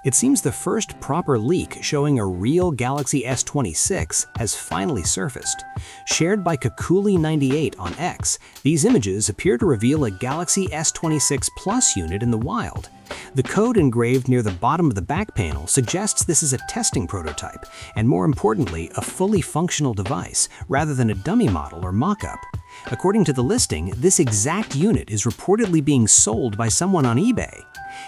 It seems the first proper leak showing a real Galaxy S26 has finally surfaced. Shared by Kakuli98 on X, these images appear to reveal a Galaxy S26 Plus unit in the wild. The code engraved near the bottom of the back panel suggests this is a testing prototype, and more importantly, a fully functional device, rather than a dummy model or mock-up. According to the listing, this exact unit is reportedly being sold by someone on eBay.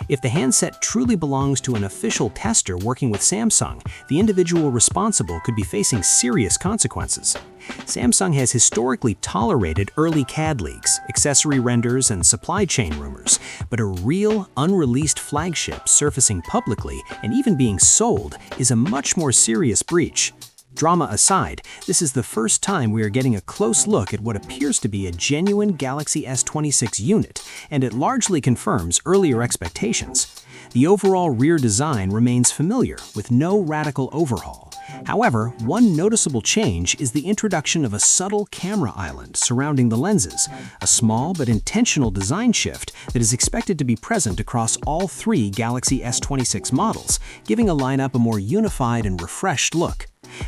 If the handset truly belongs to an official tester working with Samsung, the individual responsible could be facing serious consequences. Samsung has historically tolerated early CAD leaks, accessory renders, and supply chain rumors, but a real, unreleased flagship surfacing publicly and even being sold is a much more serious breach. Drama aside, this is the first time we are getting a close look at what appears to be a genuine Galaxy S26 unit, and it largely confirms earlier expectations. The overall rear design remains familiar, with no radical overhaul. However, one noticeable change is the introduction of a subtle camera island surrounding the lenses, a small but intentional design shift that is expected to be present across all three Galaxy S26 models, giving a lineup a more unified and refreshed look.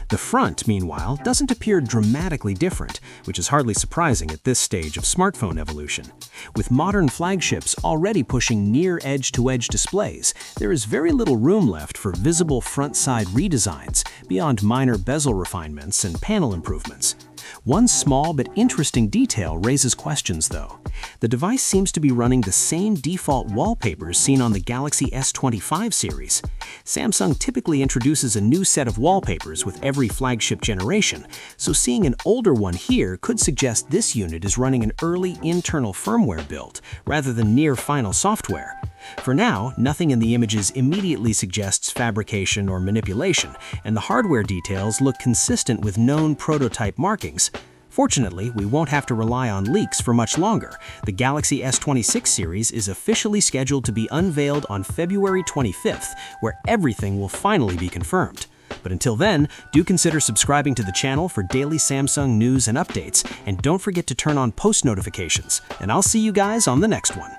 The front, meanwhile, doesn't appear dramatically different, which is hardly surprising at this stage of smartphone evolution. With modern flagships already pushing near edge-to-edge displays, there is very little room left for visible front-side redesigns, beyond minor bezel refinements and panel improvements. One small but interesting detail raises questions, though. The device seems to be running the same default wallpapers seen on the Galaxy S25 series. Samsung typically introduces a new set of wallpapers with every flagship generation, so seeing an older one here could suggest this unit is running an early internal firmware build, rather than near final software. For now, nothing in the images immediately suggests fabrication or manipulation, and the hardware details look consistent with known prototype markings. Fortunately, we won't have to rely on leaks for much longer. The Galaxy S26 series is officially scheduled to be unveiled on February 25th, where everything will finally be confirmed. But until then, do consider subscribing to the channel for daily Samsung news and updates, and don't forget to turn on post notifications. And I'll see you guys on the next one.